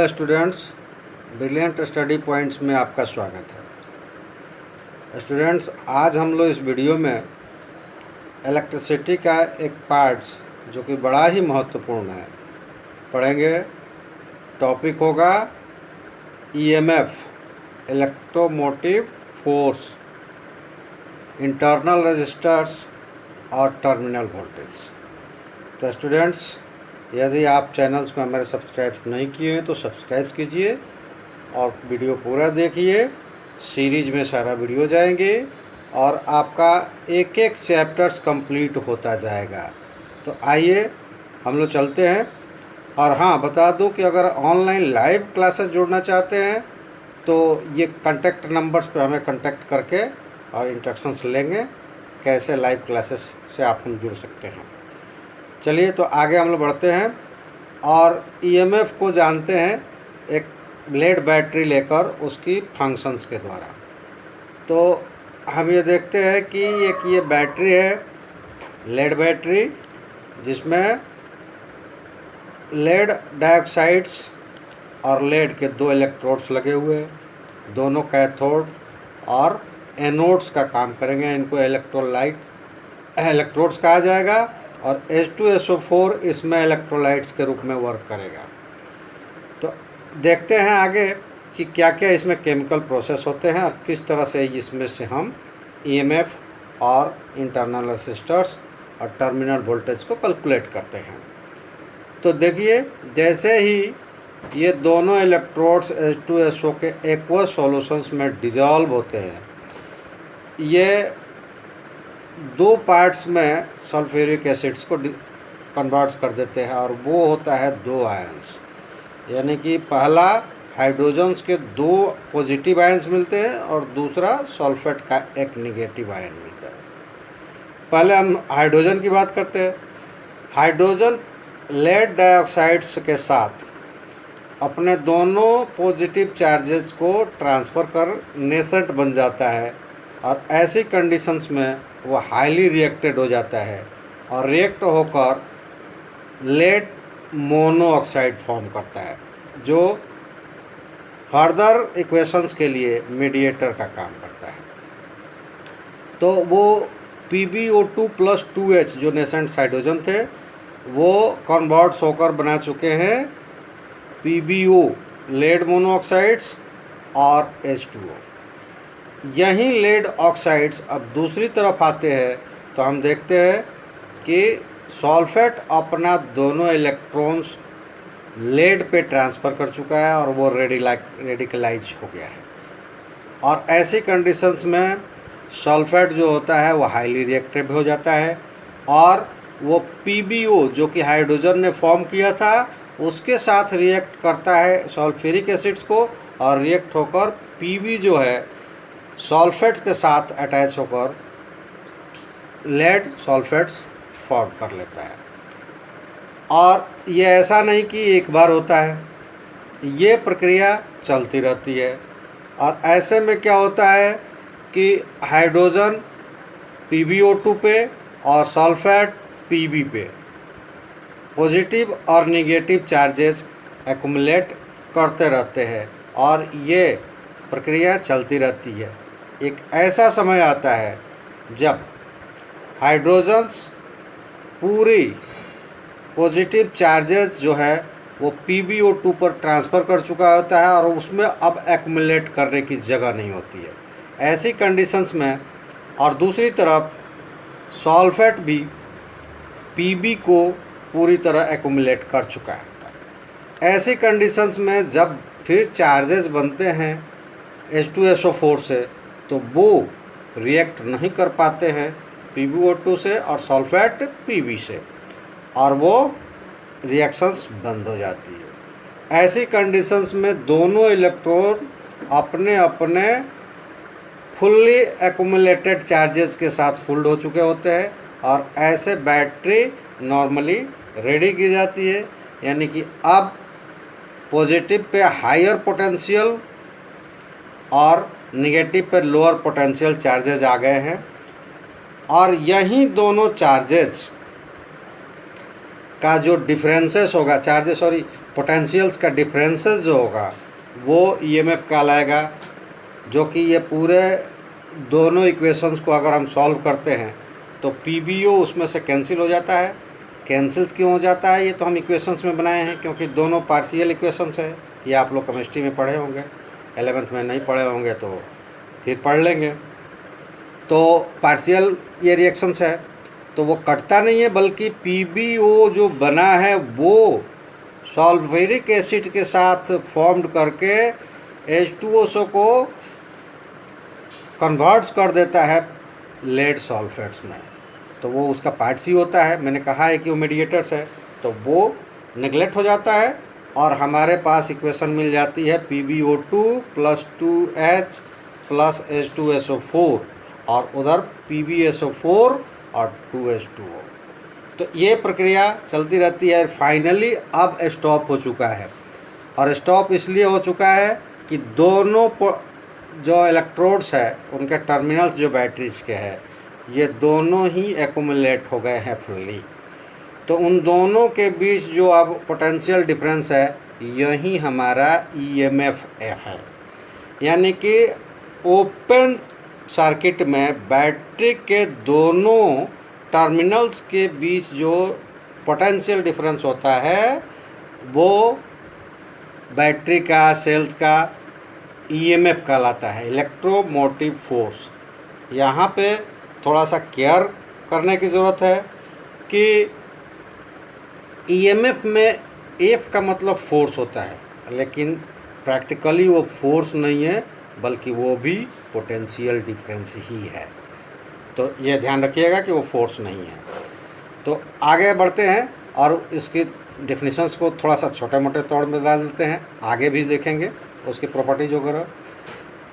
Hello students, brilliant study points में आपका स्वागत है। स्टूडेंट्स, आज हम लोग इस वीडियो में इलेक्ट्रिसिटी का एक पार्ट्स जो कि बड़ा ही महत्वपूर्ण है पढ़ेंगे। टॉपिक होगा EMF, electromotive force, internal resistors और टर्मिनल वोल्टेज। तो स्टूडेंट्स, यदि आप चैनल्स को हमारे सब्सक्राइब नहीं किए हैं तो सब्सक्राइब कीजिए और वीडियो पूरा देखिए। सीरीज में सारा वीडियो जाएंगे और आपका एक एक चैप्टर्स कंप्लीट होता जाएगा। तो आइए हम लोग चलते हैं। और हाँ, बता दूं कि अगर ऑनलाइन लाइव क्लासेस जुड़ना चाहते हैं तो ये कॉन्टैक्ट नंबर्स पे हमें कॉन्टैक्ट करके और इंस्ट्रक्शंस लेंगे कैसे लाइव क्लासेस से आप हम जुड़ सकते हैं। चलिए तो आगे हम लोग बढ़ते हैं और ईएमएफ को जानते हैं एक लेड बैटरी लेकर उसकी फंक्शंस के द्वारा। तो हम ये देखते हैं कि एक ये बैटरी है, लेड बैटरी, जिसमें लेड डाइऑक्साइड्स और लेड के दो इलेक्ट्रोड्स लगे हुए हैं। दोनों कैथोड और एनोड्स का काम करेंगे। इनको इलेक्ट्रोड्स कहा जाएगा और H2SO4 इसमें इलेक्ट्रोलाइट्स के रूप में वर्क करेगा। तो देखते हैं आगे कि क्या क्या इसमें केमिकल प्रोसेस होते हैं और किस तरह से इसमें से हम ईएमएफ और इंटरनल रेसिस्टर्स और टर्मिनल वोल्टेज को कैलकुलेट करते हैं। तो देखिए, जैसे ही ये दोनों इलेक्ट्रोड्स H2SO के एक्वस सॉल्यूशंस में डिज़ोल्व होते हैं, ये दो पार्ट्स में सल्फ्यूरिक एसिड्स को कन्वर्ट्स कर देते हैं और वो होता है दो आयंस। यानी कि पहला हाइड्रोजन्स के दो पॉजिटिव आयंस मिलते हैं और दूसरा सल्फेट का एक नेगेटिव आयन मिलता है। पहले हम हाइड्रोजन की बात करते हैं। हाइड्रोजन लेड डाइऑक्साइड्स के साथ अपने दोनों पॉजिटिव चार्जेस को ट्रांसफ़र कर नेसेंट बन जाता है और ऐसी कंडीशंस में वो हाईली रिएक्टेड हो जाता है और रिएक्ट होकर लेड मोनोऑक्साइड फॉर्म करता है, जो फर्दर इक्वेशंस के लिए मीडिएटर का काम करता है। तो वो PbO2 + 2H जो नेसेंट हाइड्रोजन थे वो कन्वर्ट्स होकर बना चुके हैं PbO लेड मोनोऑक्साइड्स और H2O। यहीं लेड ऑक्साइड्स अब दूसरी तरफ आते हैं तो हम देखते हैं कि सल्फेट अपना दोनों इलेक्ट्रॉन्स लेड पे ट्रांसफ़र कर चुका है और वो रेडिकलाइज हो गया है। और ऐसी कंडीशंस में सल्फेट जो होता है वो हाईली रिएक्टिव हो जाता है और वो PbO जो कि हाइड्रोजन ने फॉर्म किया था उसके साथ रिएक्ट करता है सल्फ्यूरिक एसिड्स को और रिएक्ट होकर Pb जो है सल्फेट्स के साथ अटैच होकर लेड सल्फेट्स फॉर्म कर लेता है। और ये ऐसा नहीं कि एक बार होता है, ये प्रक्रिया चलती रहती है। और ऐसे में क्या होता है कि हाइड्रोजन PbO2 पे और सल्फेट Pb पे पॉजिटिव और नेगेटिव चार्जेस एक्युमुलेट करते रहते हैं और ये प्रक्रिया चलती रहती है। एक ऐसा समय आता है जब हाइड्रोजन्स पूरी पॉजिटिव चार्जेस जो है वो PbO2 पर ट्रांसफ़र कर चुका होता है और उसमें अब एक्युमुलेट करने की जगह नहीं होती है। ऐसी कंडीशंस में और दूसरी तरफ सल्फेट भी Pb को पूरी तरह एक्युमुलेट कर चुका है। ऐसी कंडीशंस में जब फिर चार्जेस बनते हैं H2SO4 से तो वो रिएक्ट नहीं कर पाते हैं PbO2 से और सल्फेट Pb से और वो रिएक्शंस बंद हो जाती है। ऐसी कंडीशंस में दोनों इलेक्ट्रॉन अपने अपने फुल्ली एक्युमुलेटेड चार्जेस के साथ फुल्ड हो चुके होते हैं और ऐसे बैटरी नॉर्मली रेडी की जाती है। यानी कि अब पॉजिटिव पे हायर पोटेंशियल और नेगेटिव पे लोअर पोटेंशियल चार्जेज आ गए हैं और यहीं दोनों चार्जेज का जो डिफरेंसेस होगा पोटेंशियल्स का डिफरेंसेस जो होगा वो ईएमएफ कहलाएगा, जो कि ये पूरे दोनों इक्वेशंस को अगर हम सॉल्व करते हैं तो पीबीओ उसमें से कैंसिल हो जाता है। कैंसिल्स क्यों हो जाता है, ये तो हम इक्वेशंस में बनाए हैं क्योंकि दोनों पार्शियल इक्वेशंस है। ये आप लोग केमिस्ट्री में पढ़े होंगे, 11th में नहीं पढ़े होंगे तो फिर पढ़ लेंगे। तो पार्शियल ये रिएक्शंस है तो वो कटता नहीं है, बल्कि पीबीओ जो बना है वो सल्फ्यूरिक एसिड के साथ फॉर्म्ड करके H2SO को कन्वर्ट्स कर देता है लेड सल्फेट्स में। तो वो उसका पार्ट सी होता है। मैंने कहा है कि वो मीडिएटर्स है, तो वो नेगलेक्ट हो जाता है और हमारे पास इक्वेशन मिल जाती है PbO2 + 2H + H2SO4 और उधर PbSO4 और 2H2O। तो ये प्रक्रिया चलती रहती है। फाइनली अब स्टॉप हो चुका है, और स्टॉप इसलिए हो चुका है कि दोनों जो इलेक्ट्रोड्स है उनके टर्मिनल्स जो बैटरीज के हैं ये दोनों ही एक्यूमुलेट हो गए हैं फुल्ली। तो उन दोनों के बीच जो अब पोटेंशियल डिफरेंस है यही हमारा ईएमएफ है। यानी कि ओपन सर्किट में बैटरी के दोनों टर्मिनल्स के बीच जो पोटेंशियल डिफरेंस होता है वो बैटरी का, सेल्स का ईएमएफ कहलाता है, इलेक्ट्रोमोटिव फोर्स। यहाँ पे थोड़ा सा केयर करने की ज़रूरत है कि ईएमएफ में एफ का मतलब फोर्स होता है, लेकिन प्रैक्टिकली वो फोर्स नहीं है बल्कि वो भी पोटेंशियल डिफरेंस ही है। तो ये ध्यान रखिएगा कि वो फोर्स नहीं है। तो आगे बढ़ते हैं और इसकी डेफिनेशंस को थोड़ा सा छोटे मोटे तौर में डाल देते हैं, आगे भी देखेंगे उसकी प्रॉपर्टीज वगैरह।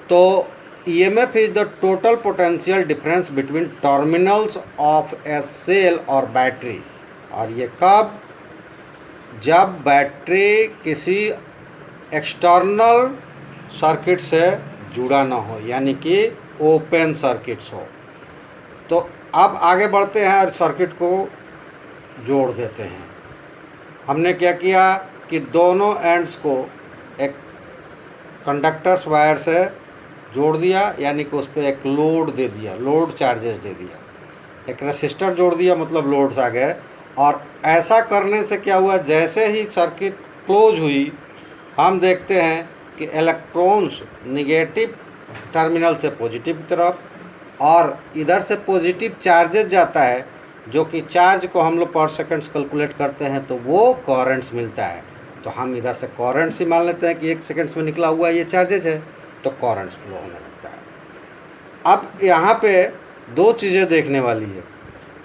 तो EMF is the total potential difference between terminals of a cell और बैटरी। और ये कब, जब बैटरी किसी एक्सटर्नल सर्किट से जुड़ा ना हो, यानी कि ओपन सर्किट्स हो। तो अब आगे बढ़ते हैं और सर्किट को जोड़ देते हैं। हमने क्या किया कि दोनों एंड्स को एक कंडक्टर्स वायर से जोड़ दिया, यानी कि उस पर एक लोड दे दिया, लोड चार्जेस दे दिया। एक रेसिस्टर जोड़ दिया, मतलब लोड्स आ गए। और ऐसा करने से क्या हुआ, जैसे ही सर्किट क्लोज हुई हम देखते हैं कि इलेक्ट्रॉन्स निगेटिव टर्मिनल से पॉजिटिव तरफ और इधर से पॉजिटिव चार्जेस जाता है, जो कि चार्ज को हम लोग पर सेकंड्स कैलकुलेट करते हैं तो वो करंट्स मिलता है। तो हम इधर से करंट्स ही मान लेते हैं कि 1 सेकंड्स में निकला हुआ ये चार्जेस है, तो करंट्स फ्लो होने लगता है। अब यहाँ पे दो चीज़ें देखने वाली है।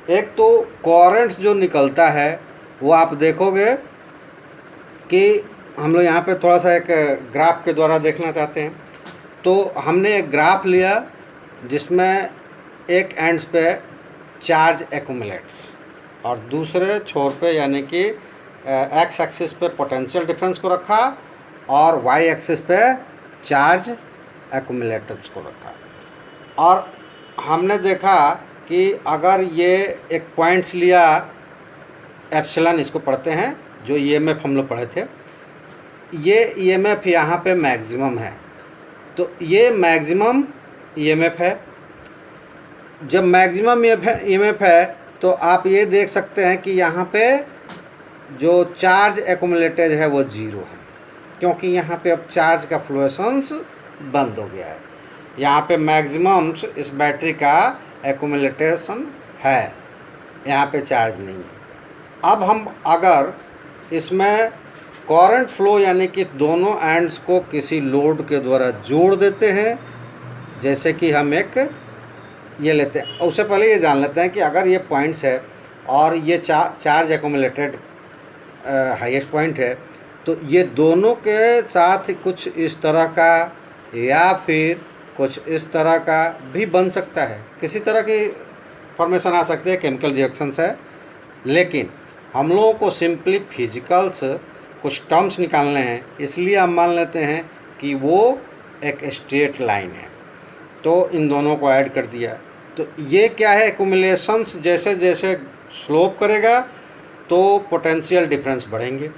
एक तो करंट्स जो निकलता है वो आप देखोगे कि हम लोग यहाँ पे थोड़ा सा एक ग्राफ के द्वारा देखना चाहते हैं। तो हमने एक ग्राफ लिया जिसमें एक एंड्स पे चार्ज एक्यूमुलेट्स और दूसरे छोर पे यानी कि एक्स एक्सिस पे पोटेंशियल डिफरेंस को रखा और वाई एक्सिस पे चार्ज एक्यूमुलेटर्स को रखा। और हमने देखा कि अगर ये एक पॉइंट्स लिया, एप्सिलॉन इसको पढ़ते हैं, जो ईएमएफ हम लोग पढ़े थे, ये ईएमएफ यहाँ पे मैक्सिमम है। तो ये मैक्सिमम ईएमएफ है। जब मैक्सिमम ईएमएफ है तो आप ये देख सकते हैं कि यहाँ पे जो चार्ज एक्यूमुलेटेड है वो 0 है, क्योंकि यहाँ पे अब चार्ज का फ्लुएशंस बंद हो गया है। यहाँ पे मैक्सिमम इस बैटरी का एक्यूमुलेटेशन है, यहाँ पे चार्ज नहीं है। अब हम अगर इसमें करंट फ्लो यानी कि दोनों एंड्स को किसी लोड के द्वारा जोड़ देते हैं, जैसे कि हम एक ये लेते हैं, उससे पहले ये जान लेते हैं कि अगर ये पॉइंट्स है और ये चार्ज एक्यूमुलेटेड हाईएस्ट पॉइंट है, तो ये दोनों के साथ कुछ इस तरह का या फिर कुछ इस तरह का भी बन सकता है। किसी तरह की फॉर्मेशन आ सकती है, केमिकल रिएक्शंस है। लेकिन हम लोगों को सिंपली फिजिकल्स कुछ टर्म्स निकालने हैं, इसलिए हम मान लेते हैं कि वो एक स्ट्रेट लाइन है। तो इन दोनों को ऐड कर दिया। तो ये क्या है, एक्यूमुलेशंस जैसे जैसे स्लोप करेगा तो पोटेंशियल डिफरेंस बढ़ेंगे।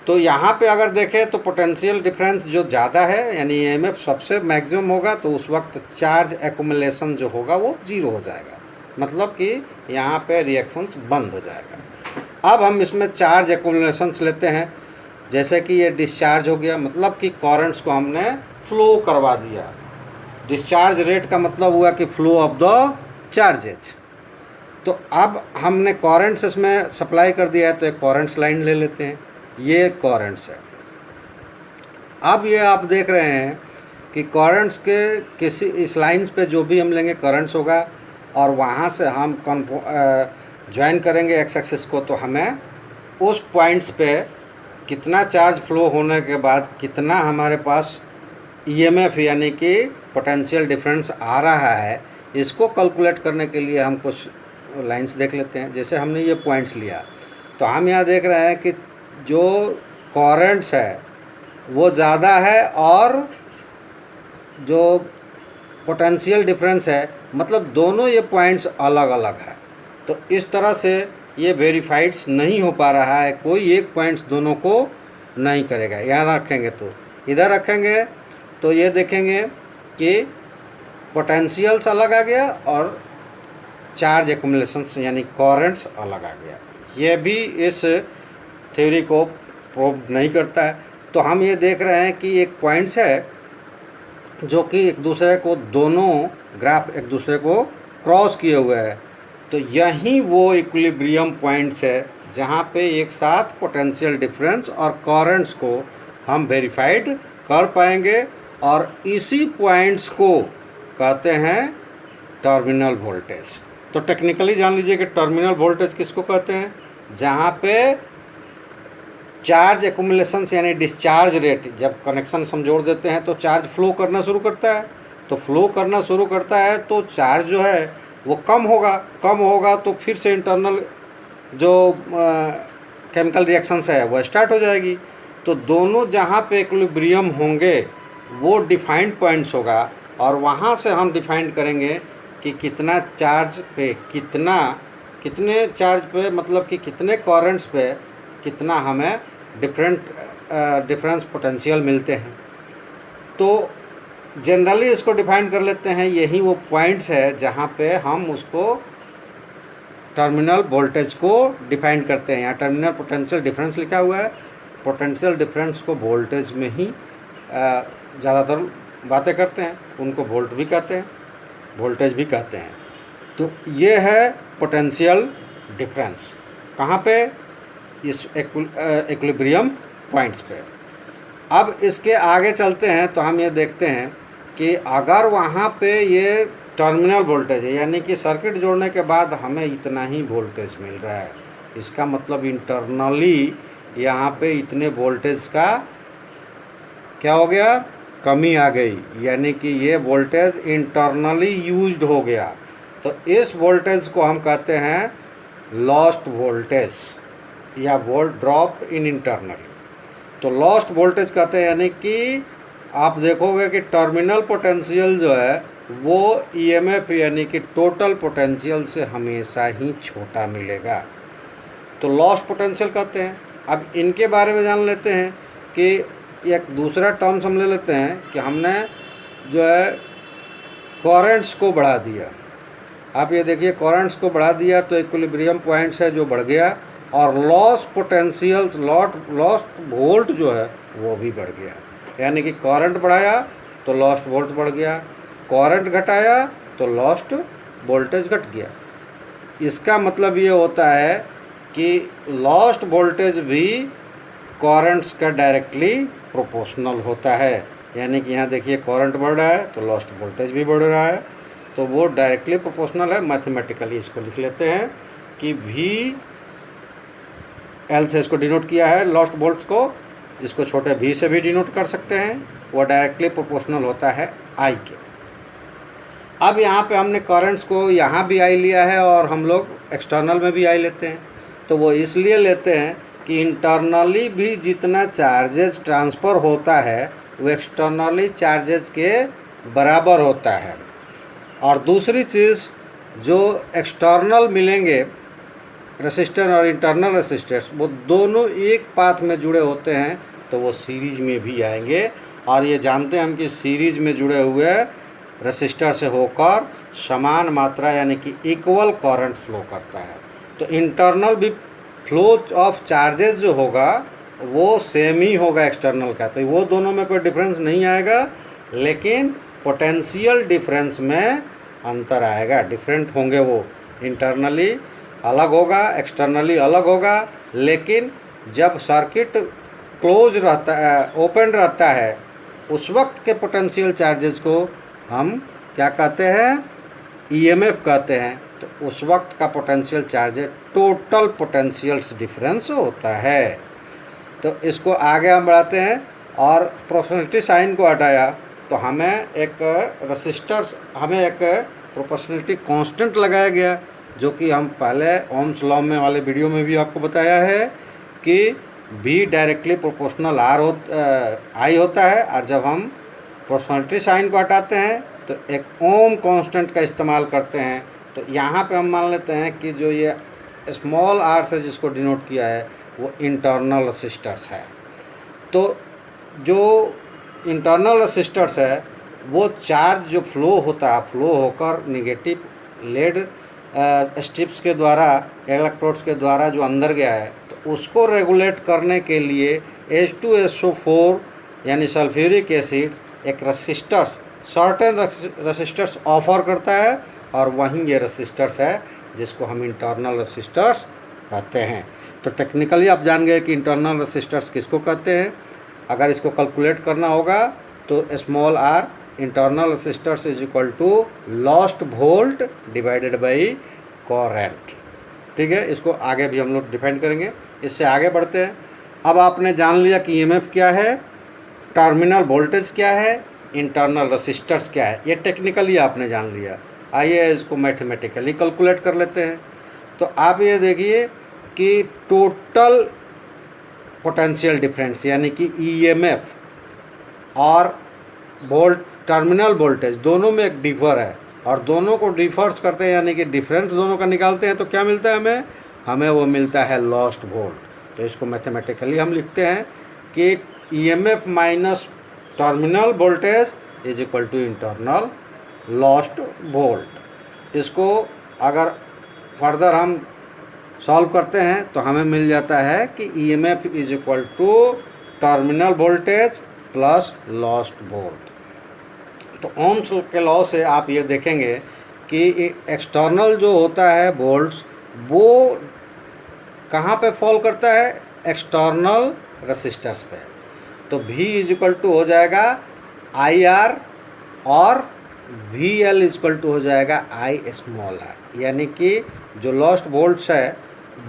तो यहाँ पे अगर देखें तो पोटेंशियल डिफरेंस जो ज़्यादा है यानी ईएमएफ सबसे मैक्सिमम होगा, तो उस वक्त चार्ज एक्युमुलेशन जो होगा वो 0 हो जाएगा, मतलब कि यहाँ पे रिएक्शंस बंद हो जाएगा। अब हम इसमें चार्ज एक्युमुलेशंस लेते हैं, जैसे कि ये डिस्चार्ज हो गया, मतलब कि करंट्स को हमने फ्लो करवा दिया। डिस्चार्ज रेट का मतलब हुआ कि फ्लो ऑफ द चार्जेज। तो अब हमने करंट्स इसमें सप्लाई कर दिया है, तो एक करंट्स लाइन ले लेते हैं, ये करंट्स है। अब ये आप देख रहे हैं कि करंट्स के किसी इस लाइन पे जो भी हम लेंगे करंट्स होगा, और वहाँ से हम ज्वाइन करेंगे एक्स एक्सिस को, तो हमें उस पॉइंट्स पे कितना चार्ज फ्लो होने के बाद कितना हमारे पास ईएमएफ यानी कि पोटेंशियल डिफरेंस आ रहा है, इसको कैलकुलेट करने के लिए हम कुछ लाइंस देख लेते हैं। जैसे हमने ये पॉइंट्स लिया, तो हम यहाँ देख रहे हैं कि जो करंट्स है वो ज़्यादा है और जो पोटेंशियल डिफरेंस है, मतलब दोनों ये पॉइंट्स अलग अलग है। तो इस तरह से ये वेरीफाइड्स नहीं हो पा रहा है, कोई एक पॉइंट्स दोनों को नहीं करेगा। यहाँ रखेंगे तो इधर रखेंगे तो ये देखेंगे कि पोटेंशियल्स अलग आ गया और चार्ज एक्युमुलेशंस यानी करंट्स अलग आ गया। ये भी इस थ्योरी को प्रूव नहीं करता है। तो हम ये देख रहे हैं कि एक पॉइंट्स है जो कि एक दूसरे को, दोनों ग्राफ एक दूसरे को क्रॉस किए हुए हैं, तो यही वो इक्विलिब्रियम पॉइंट्स है जहाँ पे एक साथ पोटेंशियल डिफरेंस और करंट्स को हम वेरीफाइड कर पाएंगे, और इसी पॉइंट्स को कहते हैं टर्मिनल वोल्टेज। तो टेक्निकली जान लीजिए कि टर्मिनल वोल्टेज किसको कहते हैं, जहाँ पे चार्ज एक्युमुलेशंस यानी डिस्चार्ज रेट, जब कनेक्शन हम जोड़ देते हैं तो चार्ज फ्लो करना शुरू करता है, तो फ्लो करना शुरू करता है तो चार्ज जो है वो कम होगा तो फिर से इंटरनल जो केमिकल रिएक्शंस है वो स्टार्ट हो जाएगी। तो दोनों जहाँ पे इक्विलिब्रियम होंगे वो डिफाइंड पॉइंट्स होगा, और वहाँ से हम डिफाइन करेंगे कि कितना चार्ज पे कितने चार्ज पे, मतलब कि कितने करंट्स पे कितना हमें डिफरेंस पोटेंशियल मिलते हैं। तो जनरली इसको डिफाइन कर लेते हैं, यही वो पॉइंट्स है जहाँ पे हम उसको टर्मिनल वोल्टेज को डिफाइन करते हैं। यहाँ टर्मिनल पोटेंशियल डिफरेंस लिखा हुआ है, पोटेंशियल डिफरेंस को वोल्टेज में ही ज़्यादातर बातें करते हैं, उनको वोल्ट भी कहते हैं, वोल्टेज भी कहते हैं। तो ये है पोटेंशियल डिफरेंस, कहाँ पे, इस इक्विलिब्रियम पॉइंट्स पे। अब इसके आगे चलते हैं तो हम ये देखते हैं कि अगर वहाँ पे ये टर्मिनल वोल्टेज है, यानी कि सर्किट जोड़ने के बाद हमें इतना ही वोल्टेज मिल रहा है, इसका मतलब इंटरनली यहाँ पे इतने वोल्टेज का क्या हो गया, कमी आ गई, यानी कि ये वोल्टेज इंटरनली यूज्ड हो गया। तो इस वोल्टेज को हम कहते हैं लॉस्ट वोल्टेज या वोल्ट ड्रॉप इन इंटरनली। तो लॉस्ट वोल्टेज कहते हैं, यानी कि आप देखोगे कि टर्मिनल पोटेंशियल जो है वो ईएमएफ यानी कि टोटल पोटेंशियल से हमेशा ही छोटा मिलेगा, तो लॉस्ट पोटेंशियल कहते हैं। अब इनके बारे में जान लेते हैं कि एक दूसरा टर्म हम ले लेते हैं कि हमने जो है करंट्स को बढ़ा दिया। आप ये देखिए करंट्स को बढ़ा दिया तो इक्विलिब्रियम पॉइंट्स है जो बढ़ गया, और लॉस पोटेंशियल्स लॉस्ट वोल्ट जो है वो भी बढ़ गया, यानी कि करंट बढ़ाया तो लॉस्ट वोल्ट बढ़ गया, करंट घटाया तो लॉस्ट वोल्टेज घट गया। इसका मतलब ये होता है कि लॉस्ट वोल्टेज भी करंट्स का डायरेक्टली प्रोपोर्शनल होता है, यानी कि यहाँ देखिए करंट बढ़ रहा है तो लॉस्ट वोल्टेज भी बढ़ रहा है, तो वो डायरेक्टली प्रोपोर्शनल है। मैथमेटिकली इसको लिख लेते हैं कि वी एल से इसको डिनोट किया है लॉस्ट वोल्ट्स को, जिसको छोटे v से भी डिनोट कर सकते हैं, वो डायरेक्टली प्रोपोर्शनल होता है I के। अब यहाँ पे हमने करंट्स को यहाँ भी I लिया है और हम लोग एक्सटर्नल में भी I लेते हैं, तो वो इसलिए लेते हैं कि इंटरनली भी जितना चार्जेस ट्रांसफ़र होता है वो एक्सटर्नली चार्जेस के बराबर होता है। और दूसरी चीज़ जो एक्सटर्नल मिलेंगे रेसिस्टर और इंटरनल रेसिस्टर्स वो दोनों एक पाथ में जुड़े होते हैं तो वो सीरीज में भी आएंगे। और ये जानते हैं हम कि सीरीज में जुड़े हुए रेसिस्टर से होकर समान मात्रा यानी कि इक्वल करंट फ्लो करता है। तो इंटरनल भी फ्लो ऑफ चार्जेस जो होगा वो सेम ही होगा एक्सटर्नल का, तो वो दोनों में कोई डिफरेंस नहीं आएगा, लेकिन पोटेंशियल डिफरेंस में अंतर आएगा, डिफरेंट होंगे वो। इंटरनली अलग होगा, एक्सटर्नली अलग होगा, लेकिन जब सर्किट क्लोज रहता है, ओपन रहता है, उस वक्त के पोटेंशियल चार्जेस को हम क्या कहते हैं, ईएमएफ कहते हैं। तो उस वक्त का potential charge total potentials difference होता है। तो इसको आगे हम बढ़ाते हैं और प्रोपोर्शनलिटी साइन को हटाया तो हमें एक रेसिस्टर्स, हमें एक प्रोपोर्शनलिटी कांस्टेंट लगाया गया, जो कि हम पहले ओम्स लॉ में वाले वीडियो में भी आपको बताया है कि V डायरेक्टली प्रोपोर्शनल I होता है। और जब हम प्रोपोर्शनलिटी साइन को हटाते हैं तो एक ओम कांस्टेंट का इस्तेमाल करते हैं। तो यहाँ पे हम मान लेते हैं कि जो ये स्मॉल r से जिसको डिनोट किया है वो इंटरनल रेसिस्टर्स है। तो जो इंटरनल रेसिस्टर्स है वो चार्ज जो फ्लो होता है, फ्लो होकर निगेटिव लेड स्ट्रिप्स के द्वारा, इलेक्ट्रोड्स के द्वारा जो अंदर गया है, तो उसको रेगुलेट करने के लिए H2SO4 यानी सल्फ्यूरिक एसिड एक रेसिस्टर्स, सर्टेन रेसिस्टर्स ऑफर करता है, और वहीं ये रेसिस्टर्स है जिसको हम इंटरनल रेसिस्टर्स कहते हैं। तो टेक्निकली आप जान गए कि इंटरनल रेसिस्टर्स किसको कहते हैं। अगर इसको कैलकुलेट करना होगा तो small r internal resistors is equal to lost volt divided by current. ठीक है, इसको आगे भी हम लोग डिफाइन करेंगे। इससे आगे बढ़ते हैं। अब आपने जान लिया कि ईएमएफ क्या है, टर्मिनल वोल्टेज क्या है, इंटरनल रेसिस्टर्स क्या है, ये टेक्निकली आपने जान लिया। आइए इसको मैथमेटिकली कैलकुलेट कर लेते हैं। तो आप ये देखिए कि टोटल पोटेंशियल डिफरेंस यानी कि ईएमएफ और टर्मिनल वोल्टेज दोनों में एक डिफर है, और दोनों को डिफर्स करते हैं यानी कि डिफरेंस दोनों का निकालते हैं तो क्या मिलता है हमें वो मिलता है लॉस्ट वोल्ट। तो इसको मैथमेटिकली हम लिखते हैं कि EMF minus terminal voltage is equal to internal lost volt. इसको अगर फर्दर हम सॉल्व करते हैं तो हमें मिल जाता है कि EMF is equal to terminal voltage plus lost volt. तो ओम्स के लॉ से आप ये देखेंगे कि एक्सटर्नल जो होता है वोल्ट्स वो कहाँ पे फॉल करता है, एक्सटर्नल रेसिस्टर्स पे। तो V इज इक्वल टू हो जाएगा IR और VL इज इक्वल टू हो जाएगा I स्मॉल r, यानी कि जो लॉस्ट वोल्ट्स है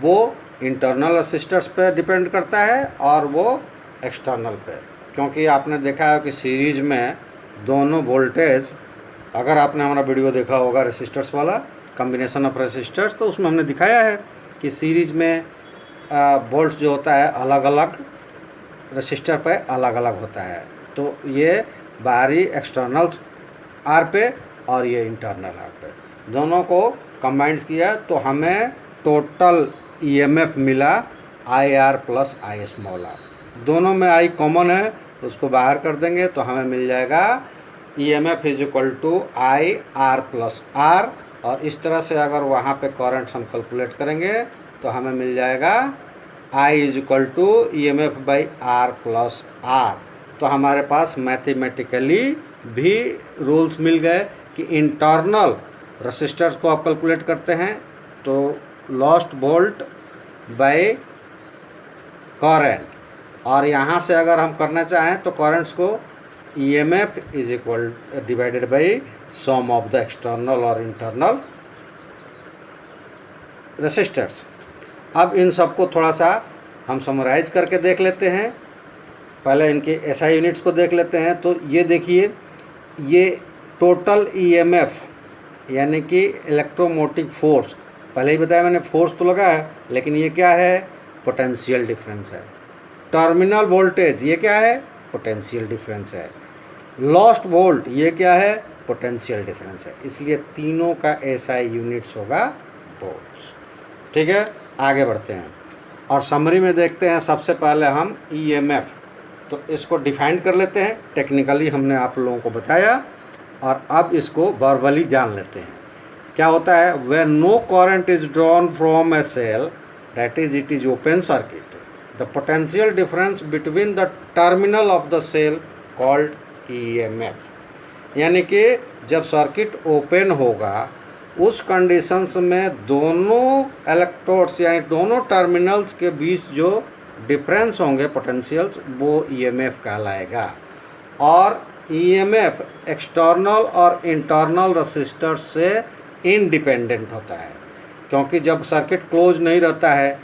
वो इंटरनल रेसिस्टर्स पे डिपेंड करता है और वो एक्सटर्नल पे। क्योंकि आपने देखा है कि सीरीज में दोनों वोल्टेज, अगर आपने हमारा वीडियो देखा होगा रेसिस्टर्स वाला कॉम्बिनेशन ऑफ रेसिस्टर्स, तो उसमें हमने दिखाया है कि सीरीज में वोल्ट्स जो होता है अलग अलग रेसिस्टर पे अलग अलग होता है। तो ये बाहरी एक्सटर्नल आर पे और ये इंटरनल आर पे, दोनों को कंबाइंड किया तो हमें टोटल ईएमएफ मिला IR plus I small r। दोनों में I कॉमन है, उसको बाहर कर देंगे तो हमें मिल जाएगा EMF is equal to IR plus R। और इस तरह से अगर वहाँ पे करंट्स हम कैलकुलेट करेंगे तो हमें मिल जाएगा I is equal to EMF by R plus R। तो हमारे पास मैथमेटिकली भी रूल्स मिल गए कि इंटरनल रेसिस्टर्स को आप कैलकुलेट करते हैं तो लॉस्ट वोल्ट बाय करंट, और यहाँ से अगर हम करना चाहें तो करंट्स को EMF is equal divided by sum of the external और इंटरनल रेसिस्टर्स। अब इन सबको थोड़ा सा हम समराइज करके देख लेते हैं। पहले इनके SI यूनिट्स को देख लेते हैं। तो ये देखिए, ये टोटल EMF यानी कि इलेक्ट्रोमोटिव फोर्स, पहले ही बताया मैंने, फोर्स तो लगा है लेकिन ये क्या है, पोटेंशियल डिफरेंस है। टर्मिनल वोल्टेज ये क्या है, पोटेंशियल डिफरेंस है। लॉस्ट वोल्ट ये क्या है, पोटेंशियल डिफरेंस है। इसलिए तीनों का SI यूनिट्स होगा वोल्ट्स। ठीक है, आगे बढ़ते हैं और समरी में देखते हैं। सबसे पहले हम ईएमएफ, तो इसको डिफाइन कर लेते हैं। टेक्निकली हमने आप लोगों को बताया और अब इसको वर्बली जान लेते हैं। क्या होता है? When no current is drawn from a cell, that is it is open circuit, the potential difference between the terminal of the cell called EMF. यानी कि जब सर्किट ओपन होगा उस कंडीशंस में दोनों इलेक्ट्रोड्स यानी दोनों टर्मिनल्स के बीच जो डिफरेंस होंगे पोटेंशियल्स, वो ईएमएफ कहलाएगा। और ईएमएफ एक्सटर्नल और इंटरनल रेसिस्टर से इंडिपेंडेंट होता है, क्योंकि जब सर्किट क्लोज नहीं रहता है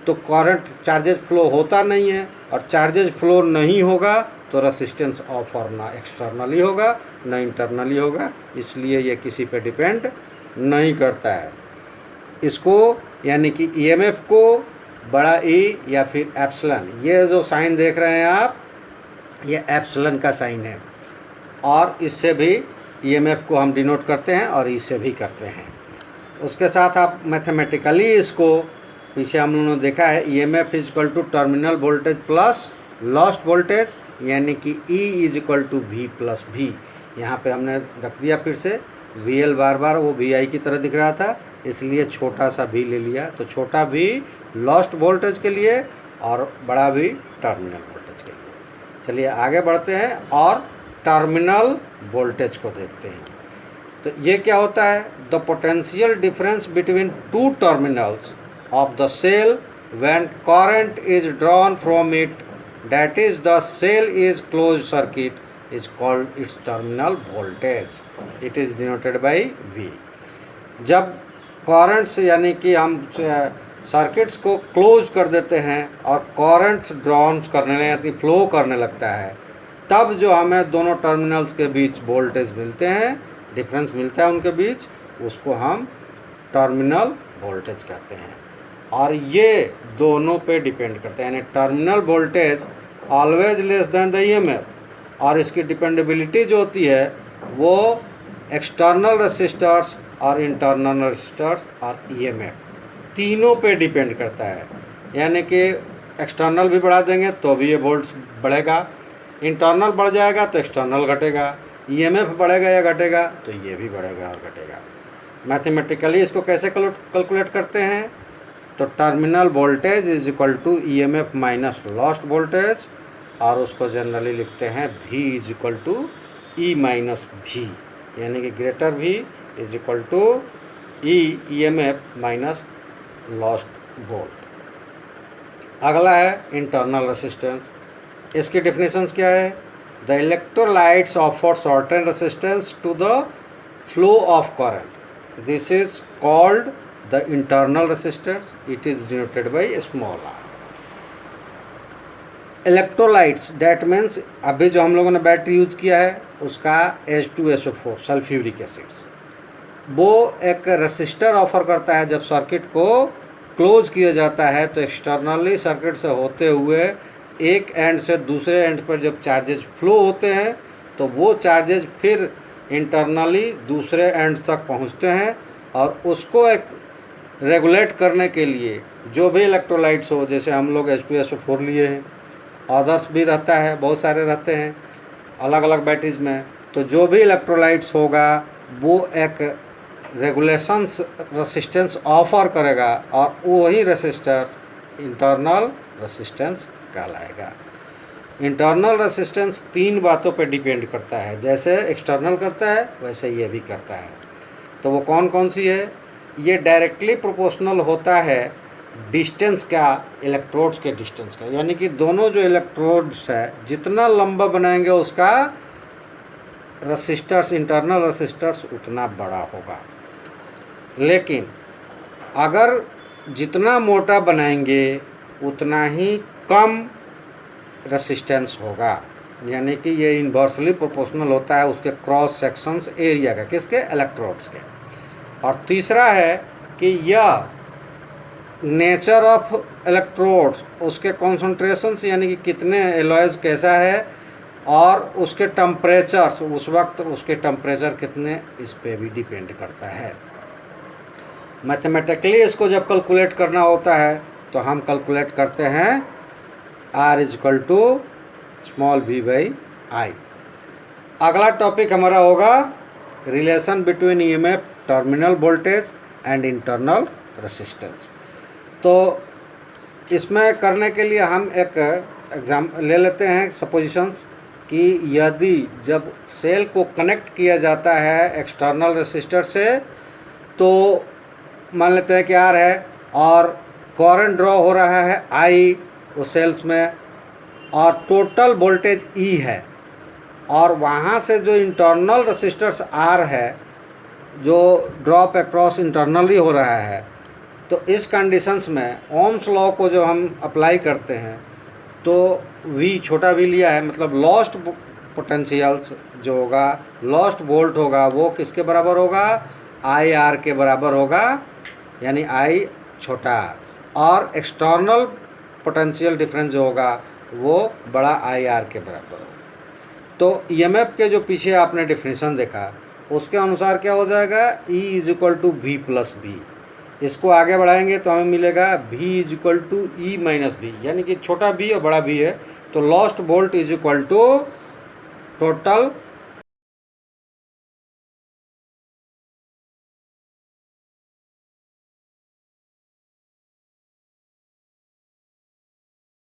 तो करंट चार्जेज फ्लो होता नहीं है, और चार्जेज फ्लो नहीं होगा तो रेसिस्टेंस ऑफ और ना एक्सटर्नली होगा ना इंटरनली होगा, इसलिए ये किसी पे डिपेंड नहीं करता है। इसको यानी कि ईएमएफ को बड़ा ई या फिर एप्सिलॉन, ये जो साइन देख रहे हैं आप, ये एप्सिलॉन का साइन है, और इससे भी ईएमएफ को हम डिनोट करते हैं और इससे भी करते हैं। उसके साथ आप मैथमेटिकली इसको पीछे हम लोगों ने देखा है, EMF is equal to terminal voltage plus lost voltage, यानी कि E is equal to V plus V। यहाँ पे हमने रख दिया फिर से, VL बार बार वो VI की तरह दिख रहा था, इसलिए छोटा सा V ले लिया। तो छोटा V लॉस्ट वोल्टेज के लिए और बड़ा V टर्मिनल वोल्टेज के लिए। चलिए आगे बढ़ते हैं और टर्मिनल वोल्टेज को देखते हैं। तो ये क्या होता है? The potential difference between two terminals of the cell when current is drawn from it, that is the cell is closed circuit, is called its terminal voltage, it is denoted by V। जब currents यानी कि हम circuits को close कर देते हैं और currents drawn करने यानी फ्लो करने लगता है, तब जो हमें दोनों टर्मिनल्स के बीच वोल्टेज मिलते हैं, डिफरेंस मिलता है उनके बीच, उसको हम टर्मिनल वोल्टेज कहते हैं। और ये दोनों पे डिपेंड करते हैं, यानी terminal voltage always less than the EMF, और इसकी डिपेंडेबिलिटी जो होती है वो एक्सटर्नल रेसिस्टर्स और इंटरनल रेसिस्टर्स और ईएमएफ तीनों पे डिपेंड करता है। यानी कि एक्सटर्नल भी बढ़ा देंगे तो भी ये वोल्ट्स बढ़ेगा, इंटरनल बढ़ जाएगा तो एक्सटर्नल घटेगा, ईएमएफ बढ़ेगा या घटेगा तो ये भी बढ़ेगा और घटेगा। मैथमेटिकली इसको कैसे कैलकुलेट करते हैं? तो terminal voltage is equal to EMF minus lost voltage, और उसको जनरली लिखते हैं V is equal to E minus V, यानी कि greater V is equal to EMF minus lost volt. अगला है इंटरनल रेसिस्टेंस। इसकी डेफिनेशंस क्या है? The electrolytes offer certain resistance to the flow of current, this is called the internal resistance, it is denoted by small r। Electrolytes that means अभी जो हम लोगों ने बैटरी यूज़ किया है उसका H2SO4 सल्फ्यूरिक एसिड्स, वो एक रेसिस्टर ऑफर करता है। जब सर्किट को क्लोज किया जाता है तो एक्सटर्नली सर्किट से होते हुए एक एंड से दूसरे एंड पर जब चार्जेज फ्लो होते हैं तो वो चार्जेज फिर इंटरनली दूसरे एंड तक पहुंचते हैं, और उसको एक रेगुलेट करने के लिए जो भी इलेक्ट्रोलाइट्स हो, जैसे हम लोग H2SO4 लिए हैं, अदर्स भी रहता है, बहुत सारे रहते हैं अलग अलग बैटरीज में, तो जो भी इलेक्ट्रोलाइट्स होगा वो एक रेगुलेशंस रेसिस्टेंस ऑफर करेगा, और वही रेसिस्टेंस इंटरनल रेसिस्टेंस कहलाएगा। इंटरनल रेसिस्टेंस तीन बातों पर डिपेंड करता है, जैसे एक्सटर्नल करता है वैसे ये भी करता है। तो वो कौन कौन सी है? ये डायरेक्टली प्रोपोर्शनल होता है डिस्टेंस का, इलेक्ट्रोड्स के डिस्टेंस का, यानी कि दोनों जो इलेक्ट्रोड्स है जितना लंबा बनाएंगे उसका रेसिस्टर्स, इंटरनल रेसिस्टर्स उतना बड़ा होगा। लेकिन अगर जितना मोटा बनाएंगे उतना ही कम रेसिस्टेंस होगा, यानी कि ये इन्वर्सली प्रोपोर्शनल होता है उसके क्रॉस सेक्शंस एरिया का, किसके? इलेक्ट्रोड्स के। और तीसरा है कि यह नेचर ऑफ इलेक्ट्रोड्स, उसके कॉन्सेंट्रेशंस यानी कि कितने एलॉयज कैसा है, और उसके टेम्परेचर्स, उस वक्त उसके टेम्परेचर कितने, इस पे भी डिपेंड करता है। मैथमेटिकली इसको जब कैलकुलेट करना होता है तो हम कैलकुलेट करते हैं R is equal to small v by I. अगला टॉपिक हमारा होगा relation between EMF terminal voltage and internal resistance. तो इसमें करने के लिए हम एक एग्जाम ले लेते हैं सपोजिशंस कि यदि जब सेल को कनेक्ट किया जाता है एक्सटर्नल रेसिस्टर से तो मान लेते हैं कि R है और करंट ड्रॉ हो रहा है I उस सेल्स में और टोटल वोल्टेज E है और वहाँ से जो इंटरनल रेसिस्टर्स R है जो ड्रॉप अक्रॉस इंटरनली हो रहा है, तो इस कंडीशंस में ओम्स लॉ को जो हम अप्लाई करते हैं तो V छोटा v लिया है, मतलब लॉस्ट पोटेंशियल्स जो होगा, लॉस्ट वोल्ट होगा, वो किसके बराबर होगा, IR के बराबर होगा, यानी I छोटा, और एक्सटर्नल पोटेंशियल डिफरेंस जो होगा वो बड़ा IR के बराबर होगा। तो EMF के जो पीछे आपने डेफिनेशन देखा उसके अनुसार क्या हो जाएगा, E is equal to V plus b. इसको आगे बढ़ाएंगे तो हमें मिलेगा V is equal to E minus b, यानी कि छोटा b और बड़ा B है, तो lost volt is equal to total